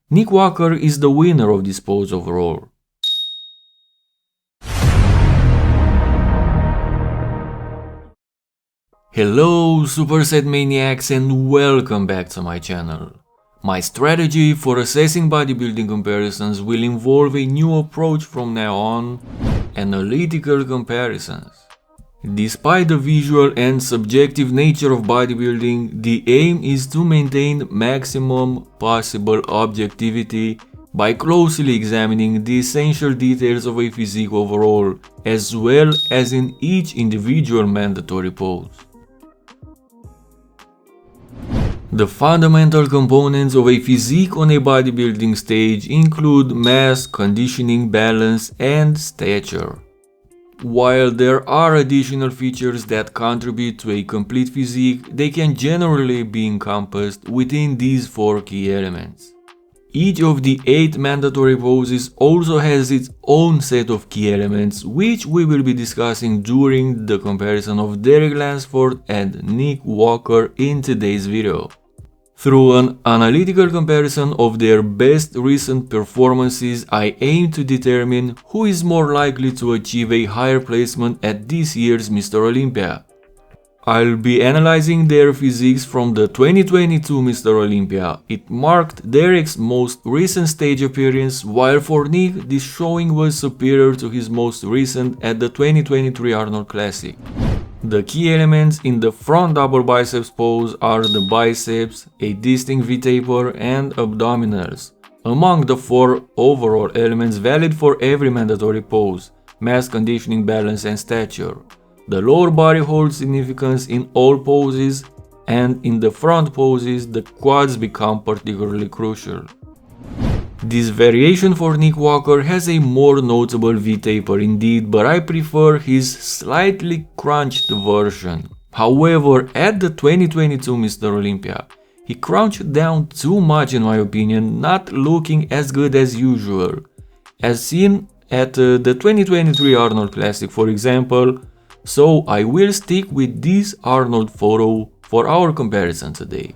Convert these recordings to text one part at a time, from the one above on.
Nick Walker is the winner of this pose overall. Hello Superset Maniacs and welcome back to my channel. My strategy for assessing bodybuilding comparisons will involve a new approach from now on: analytical comparisons. Despite the visual and subjective nature of bodybuilding, the aim is to maintain maximum possible objectivity by closely examining the essential details of a physique overall, as well as in each individual mandatory pose. The fundamental components of a physique on a bodybuilding stage include mass, conditioning, balance, and stature. While there are additional features that contribute to a complete physique, they can generally be encompassed within these four key elements. Each of the 8 mandatory poses also has its own set of key elements, which we will be discussing during the comparison of Derek Lunsford and Nick Walker in today's video. Through an analytical comparison of their best recent performances, I aim to determine who is more likely to achieve a higher placement at this year's Mr. Olympia. I'll be analyzing their physiques from the 2022 Mr. Olympia. It marked Derek's most recent stage appearance, while for Nick, this showing was superior to his most recent at the 2023 Arnold Classic. The key elements in the front double biceps pose are the biceps, a distinct V-taper, and abdominals. Among the 4 overall elements valid for every mandatory pose: mass, conditioning, balance, and stature. The lower body holds significance in all poses, and in the front poses, the quads become particularly crucial. This variation for Nick Walker has a more notable V-taper indeed, but I prefer his slightly crunched version. However, at the 2022 Mr. Olympia, he crunched down too much in my opinion, not looking as good as usual. As seen at the 2023 Arnold Classic for example, so I will stick with this Arnold photo for our comparison today.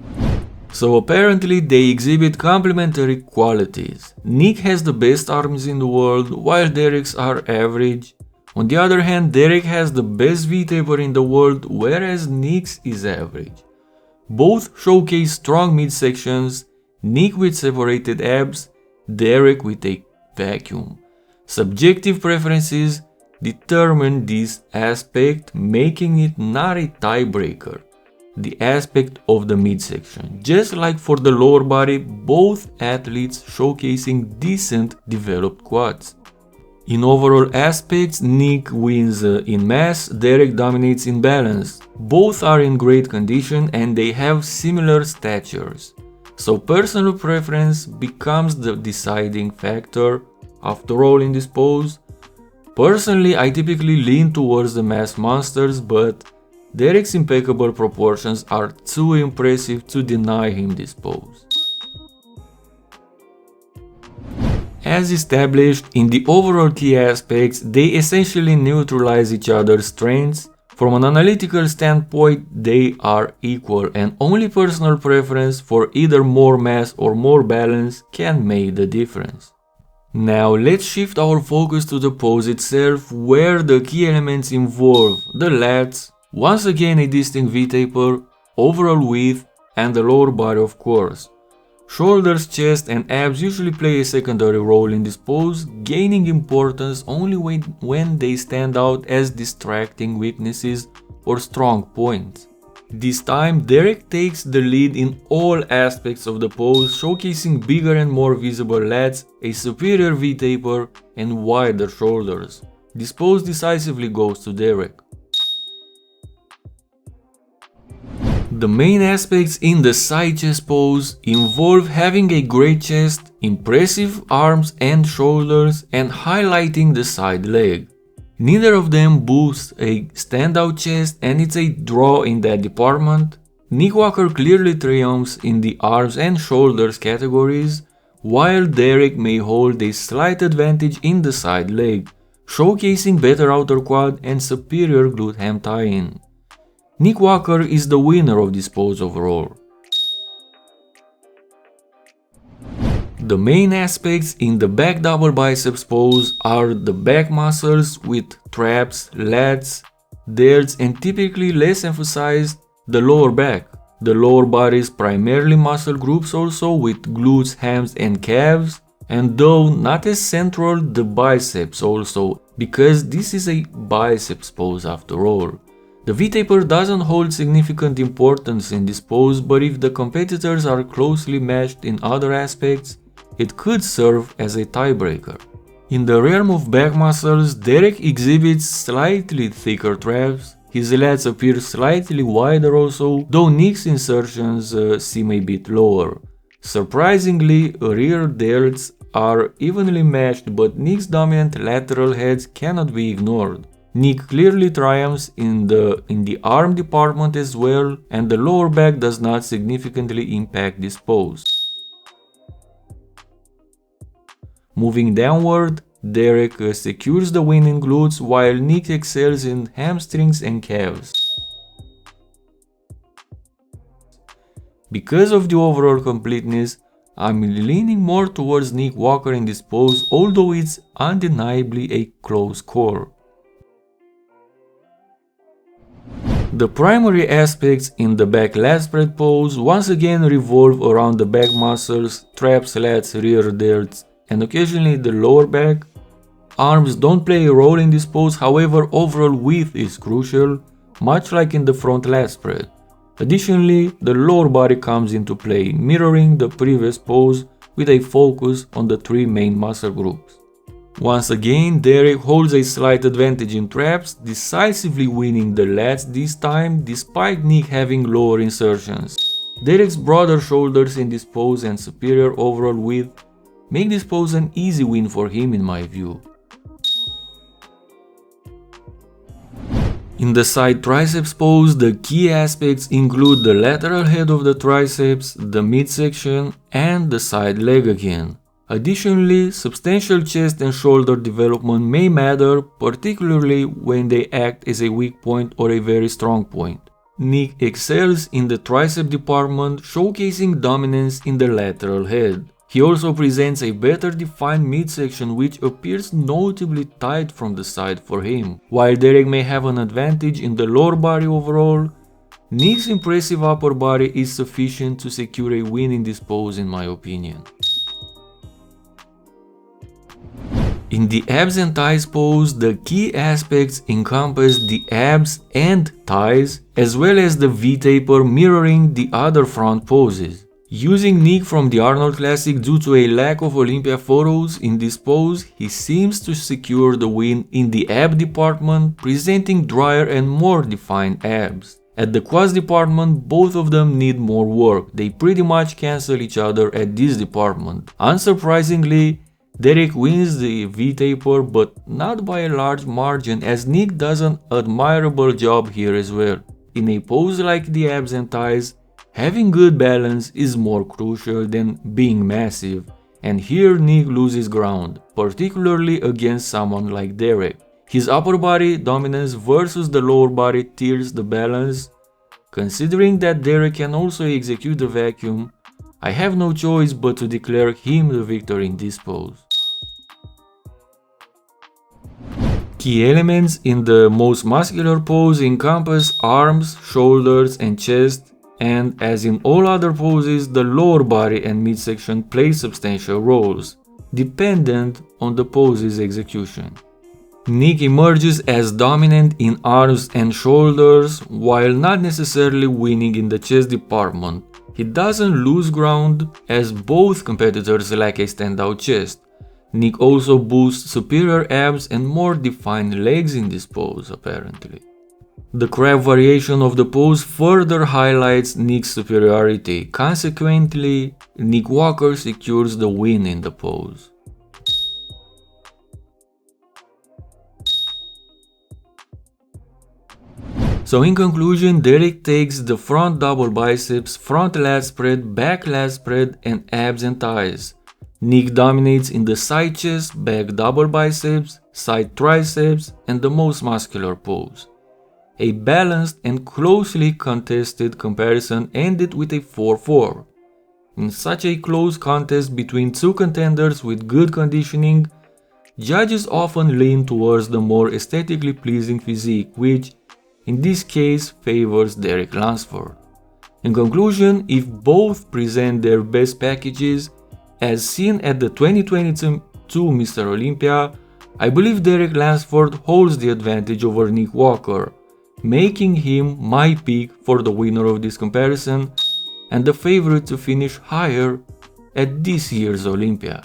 So apparently they exhibit complementary qualities. Nick has the best arms in the world, while Derek's are average. On the other hand, Derek has the best V-taper in the world, whereas Nick's is average. Both showcase strong midsections, Nick with separated abs, Derek with a vacuum. Subjective preferences determine this aspect, making it not a tiebreaker. The aspect of the midsection. Just like for the lower body, both athletes showcasing decent developed quads. In overall aspects, Nick wins in mass, Derek dominates in balance. Both are in great condition and they have similar statures. So personal preference becomes the deciding factor after all in this pose. Personally, I typically lean towards the mass monsters, but Derek's impeccable proportions are too impressive to deny him this pose. As established in the overall key aspects, they essentially neutralize each other's strengths. From an analytical standpoint, they are equal, and only personal preference for either more mass or more balance can make the difference. Now let's shift our focus to the pose itself, where the key elements involve the lats, once again a distinct V-taper, overall width, and the lower body of course. Shoulders, chest, and abs usually play a secondary role in this pose, gaining importance only when they stand out as distracting weaknesses or strong points. This time, Derek takes the lead in all aspects of the pose, showcasing bigger and more visible lats, a superior V-taper, and wider shoulders. This pose decisively goes to Derek. The main aspects in the side chest pose involve having a great chest, impressive arms and shoulders, and highlighting the side leg. Neither of them boosts a standout chest, and it's a draw in that department. Nick Walker clearly triumphs in the arms and shoulders categories, while Derek may hold a slight advantage in the side leg, showcasing better outer quad and superior glute ham tie-in. Nick Walker is the winner of this pose overall. The main aspects in the back double biceps pose are the back muscles with traps, lats, delts, and typically less emphasized the lower back. The lower body's primarily muscle groups also with glutes, hams, and calves, and though not as central, the biceps also, because this is a biceps pose after all. The V-taper doesn't hold significant importance in this pose, but if the competitors are closely matched in other aspects, it could serve as a tiebreaker. In the realm of back muscles, Derek exhibits slightly thicker traps. His lats appear slightly wider also, though Nick's insertions seem a bit lower. Surprisingly, rear delts are evenly matched, but Nick's dominant lateral heads cannot be ignored. Nick clearly triumphs in the arm department as well, and the lower back does not significantly impact this pose. Moving downward, Derek secures the win in glutes while Nick excels in hamstrings and calves. Because of the overall completeness, I'm leaning more towards Nick Walker in this pose, although it's undeniably a close call. The primary aspects in the back lat spread pose once again revolve around the back muscles, traps, lats, rear delts, and occasionally the lower back. Arms don't play a role in this pose, however overall width is crucial, much like in the front lat spread. Additionally, the lower body comes into play, mirroring the previous pose with a focus on the three main muscle groups. Once again, Derek holds a slight advantage in traps, decisively winning the lats this time despite Nick having lower insertions. Derek's broader shoulders in this pose and superior overall width make this pose an easy win for him in my view. In the side triceps pose, the key aspects include the lateral head of the triceps, the midsection, and the side leg again. Additionally, substantial chest and shoulder development may matter, particularly when they act as a weak point or a very strong point. Nick excels in the tricep department, showcasing dominance in the lateral head. He also presents a better defined midsection which appears notably tight from the side for him. While Derek may have an advantage in the lower body overall, Nick's impressive upper body is sufficient to secure a win in this pose in my opinion. In the abs and thighs pose, the key aspects encompass the abs and thighs, as well as the V-taper mirroring the other front poses. Using Nick from the Arnold Classic due to a lack of Olympia photos in this pose, he seems to secure the win in the ab department, presenting drier and more defined abs. At the quads department, both of them need more work. They pretty much cancel each other at this department. Unsurprisingly, Derek wins the V-taper, but not by a large margin, as Nick does an admirable job here as well. In a pose like the abs and thighs, having good balance is more crucial than being massive, and here Nick loses ground, particularly against someone like Derek. His upper body dominance versus the lower body tilts the balance. Considering that Derek can also execute the vacuum, I have no choice but to declare him the victor in this pose. Key elements in the most muscular pose encompass arms, shoulders, and chest, and as in all other poses, the lower body and midsection play substantial roles, dependent on the pose's execution. Nick emerges as dominant in arms and shoulders, while not necessarily winning in the chest department. He doesn't lose ground, as both competitors lack a standout chest. Nick also boosts superior abs and more defined legs in this pose, apparently. The crab variation of the pose further highlights Nick's superiority. Consequently, Nick Walker secures the win in the pose. So in conclusion, Derek takes the front double biceps, front lat spread, back lat spread, and abs and thighs. Nick dominates in the side chest, back double biceps, side triceps, and the most muscular pose. A balanced and closely contested comparison ended with a 4-4. In such a close contest between two contenders with good conditioning, judges often lean towards the more aesthetically pleasing physique, which, in this case, favors Derek Lunsford. In conclusion, if both present their best packages, as seen at the 2022 Mr. Olympia, I believe Derek Lunsford holds the advantage over Nick Walker, making him my pick for the winner of this comparison and the favorite to finish higher at this year's Olympia.